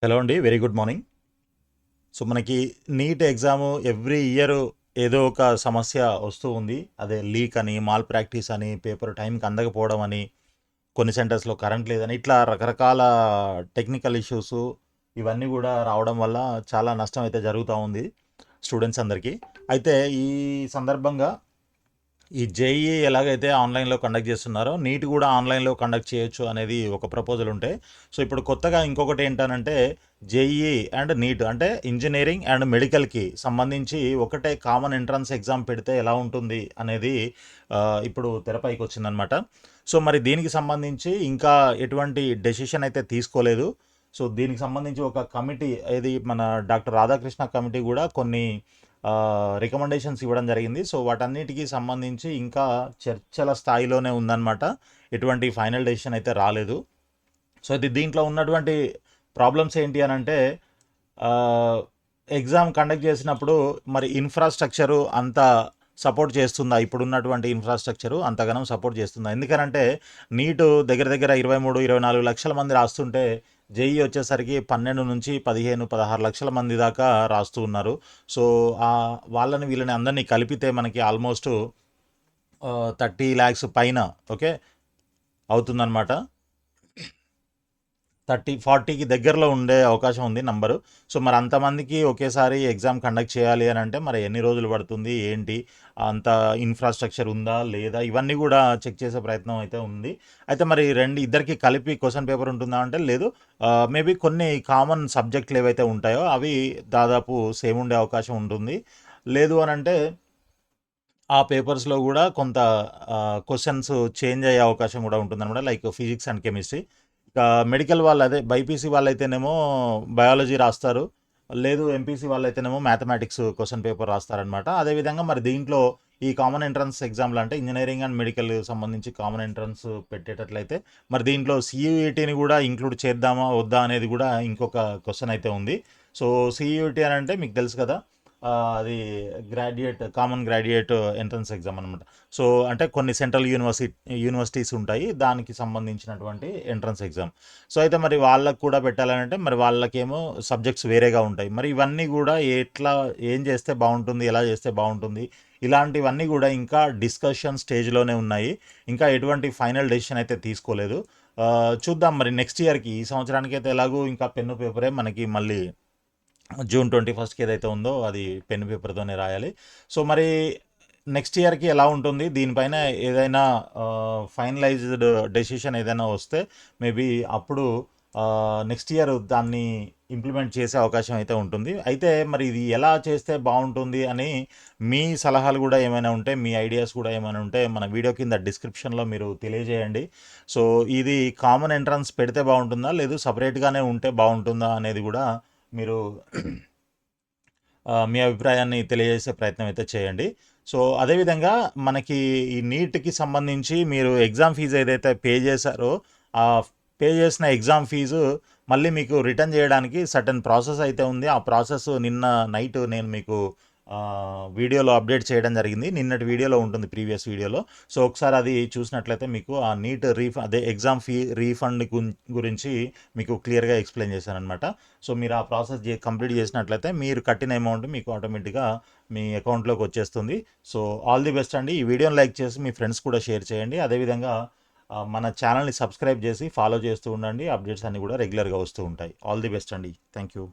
Hello అండి. Very good morning. So, మనకి neat exam every year ఏదో ఒక సమస్య వస్తూ ఉంది. అదే లీక్ అని, మాల్ ప్రాక్టీస్ అని, పేపర్ టైంకి అందకపోవడం అని, కొన్ని సెంటర్స్‌లో కరెంట్ లేదని, ఇట్లా రకరకాల టెక్నికల్ ఇష్యూసు ఇవన్నీ గూడా రావడం వల్ల చాలా నష్టం అయితే జరుగుతా ఉంది స్టూడెంట్స్ అందరికీ. అయితే ఈ సందర్భంగా ఈ జేఈఈ ఎలాగైతే ఆన్లైన్లో కండక్ట్ చేస్తున్నారో నీట్ కూడా ఆన్లైన్లో కండక్ట్ చేయొచ్చు అనేది ఒక ప్రపోజల్ ఉంటే, సో ఇప్పుడు కొత్తగా ఇంకొకటి ఏంటనంటే జేఈఈ అండ్ నీట్ అంటే ఇంజనీరింగ్ అండ్ మెడికల్కి సంబంధించి ఒకటే కామన్ ఎంట్రన్స్ ఎగ్జామ్ పెడితే ఎలా ఉంటుంది అనేది ఇప్పుడు తెరపైకి వచ్చిందనమాట. సో మరి దీనికి సంబంధించి ఇంకా ఎటువంటి డెసిషన్ అయితే తీసుకోలేదు. సో దీనికి సంబంధించి ఒక కమిటీ, ఏది మన డాక్టర్ రాధాకృష్ణ కమిటీ కూడా కొన్ని రికమెండేషన్స్ ఇవ్వడం జరిగింది. సో వాటన్నిటికీ సంబంధించి ఇంకా చర్చల స్థాయిలోనే ఉందన్నమాట. ఎటువంటి ఫైనల్ డెసిషన్ అయితే రాలేదు. సో దీంట్లో ఉన్నటువంటి ప్రాబ్లమ్స్ ఏంటి అని అంటే, ఎగ్జామ్ కండక్ట్ చేసినప్పుడు మరి ఇన్ఫ్రాస్ట్రక్చరు అంత సపోర్ట్ చేస్తుందా, ఇప్పుడున్నటువంటి ఇన్ఫ్రాస్ట్రక్చరు అంతగానం సపోర్ట్ చేస్తుందా? ఎందుకనంటే నీటు దగ్గర దగ్గర 23-24 లక్షల మంది రాస్తుంటే జేఈ వచ్చేసరికి 12-15-16 లక్షల మంది దాకా రాస్తూ ఉన్నారు. సో వాళ్ళని వీళ్ళని అందరినీ కలిపితే మనకి ఆల్మోస్ట్ 30 ల్యాక్స్ పైన ఓకే అవుతుందన్నమాట. 30-40కి దగ్గరలో ఉండే అవకాశం ఉంది నంబరు. సో మరి అంతమందికి ఒకేసారి ఎగ్జామ్ కండక్ట్ చేయాలి అని అంటే మరి ఎన్ని రోజులు పడుతుంది, ఏంటి, అంత ఇన్ఫ్రాస్ట్రక్చర్ ఉందా లేదా, ఇవన్నీ కూడా చెక్ చేసే ప్రయత్నం అయితే ఉంది. అయితే మరి ఇద్దరికి కలిపి క్వశ్చన్ పేపర్ ఉంటుందా అంటే లేదు. మేబీ కొన్ని కామన్ సబ్జెక్టులు ఏవైతే ఉంటాయో అవి దాదాపు సేమ్ ఉండే అవకాశం ఉంటుంది. లేదు అని అంటే ఆ పేపర్స్లో కూడా కొంత క్వశ్చన్స్ చేంజ్ అయ్యే అవకాశం కూడా ఉంటుందన్నమాట, లైక్ ఫిజిక్స్ అండ్ కెమిస్ట్రీ. ఇక మెడికల్ వాళ్ళు అదే బైపీసీ వాళ్ళైతేనేమో బయాలజీ రాస్తారు, లేదు ఎంపీసీ వాళ్ళైతేనేమో మ్యాథమెటిక్స్ క్వశ్చన్ పేపర్ రాస్తారనమాట. అదేవిధంగా మరి దీంట్లో ఈ కామన్ ఎంట్రన్స్ ఎగ్జామ్లు అంటే ఇంజనీరింగ్ అండ్ మెడికల్ సంబంధించి కామన్ ఎంట్రన్స్ పెట్టేటట్లయితే మరి దీంట్లో సియూఈటీని కూడా ఇంక్లూడ్ చేద్దామా వద్దా అనేది కూడా ఇంకొక క్వశ్చన్ అయితే ఉంది. సో సియూఈటీ అని అంటే మీకు తెలుసు కదా, అది కామన్ గ్రాడ్యుయేట్ ఎంట్రన్స్ ఎగ్జామ్ అనమాట. సో అంటే కొన్ని సెంట్రల్ యూనివర్సిటీస్ ఉంటాయి, దానికి సంబంధించినటువంటి ఎంట్రన్స్ ఎగ్జామ్. సో అయితే మరి వాళ్ళకు కూడా పెట్టాలంటే మరి వాళ్ళకేమో సబ్జెక్ట్స్ వేరేగా ఉంటాయి. మరి ఇవన్నీ కూడా ఏం చేస్తే బాగుంటుంది, ఎలా చేస్తే బాగుంటుంది, ఇలాంటివన్నీ కూడా ఇంకా డిస్కషన్ స్టేజ్లోనే ఉన్నాయి. ఇంకా ఎటువంటి ఫైనల్ డెసిషన్ అయితే తీసుకోలేదు. చూద్దాం మరి నెక్స్ట్ ఇయర్కి, ఈ సంవత్సరానికి అయితే ఎలాగూ ఇంకా పెన్ను పేపరే మనకి మళ్ళీ జూన్ 21కి ఏదైతే ఉందో అది పెన్ పేపర్తోనే రాయాలి. సో మరి నెక్స్ట్ ఇయర్కి ఎలా ఉంటుంది, దీనిపైన ఏదైనా ఫైనలైజ్డ్ డెసిషన్ ఏదైనా వస్తే మేబీ అప్పుడు నెక్స్ట్ ఇయర్ దాన్ని ఇంప్లిమెంట్ చేసే అవకాశం అయితే ఉంటుంది. అయితే మరి ఇది ఎలా చేస్తే బాగుంటుంది అని మీ సలహాలు కూడా ఏమైనా ఉంటే, మీ ఐడియాస్ కూడా ఏమైనా ఉంటే మన వీడియో కింద డిస్క్రిప్షన్లో మీరు తెలియజేయండి. సో ఇది కామన్ ఎంట్రన్స్ పెడితే బాగుంటుందా, లేదు సపరేట్గానే ఉంటే బాగుంటుందా అనేది కూడా మీరు మీ అభిప్రాయాన్ని తెలియజేసే ప్రయత్నం అయితే చేయండి. సో అదేవిధంగా మనకి ఈ నీట్కి సంబంధించి మీరు ఎగ్జామ్ ఫీజు ఏదైతే పే చేశారో ఆ పే చేసిన ఎగ్జామ్ ఫీజు మళ్ళీ మీకు రిటర్న్ చేయడానికి సర్టన్ ప్రాసెస్ అయితే ఉంది. ఆ ప్రాసెస్ నిన్న నైట్ నేను మీకు వీడియోలో అప్డేట్ చేయడం జరిగింది. నిన్నటి వీడియోలో ఉంటుంది, ప్రీవియస్ వీడియోలో. సో ఒకసారి అది చూసినట్లయితే మీకు ఆ నీట్ అదే ఎగ్జామ్ ఫీ రీఫండ్ గురించి మీకు క్లియర్గా ఎక్స్ప్లెయిన్ చేశాను అనమాట. సో మీరు ఆ ప్రాసెస్ కంప్లీట్ చేసినట్లయితే మీరు కట్టిన అమౌంట్ మీకు ఆటోమేటిక్గా మీ అకౌంట్లోకి వచ్చేస్తుంది. సో ఆల్ ది బెస్ట్ అండి. ఈ వీడియోని లైక్ చేసి మీ ఫ్రెండ్స్ కూడా షేర్ చేయండి. అదేవిధంగా మన ఛానల్ని సబ్స్క్రైబ్ చేసి ఫాలో చేస్తూ ఉండండి. అప్డేట్స్ అన్నీ కూడా రెగ్యులర్గా వస్తూ ఉంటాయి. ఆల్ ది బెస్ట్ అండి. Thank you.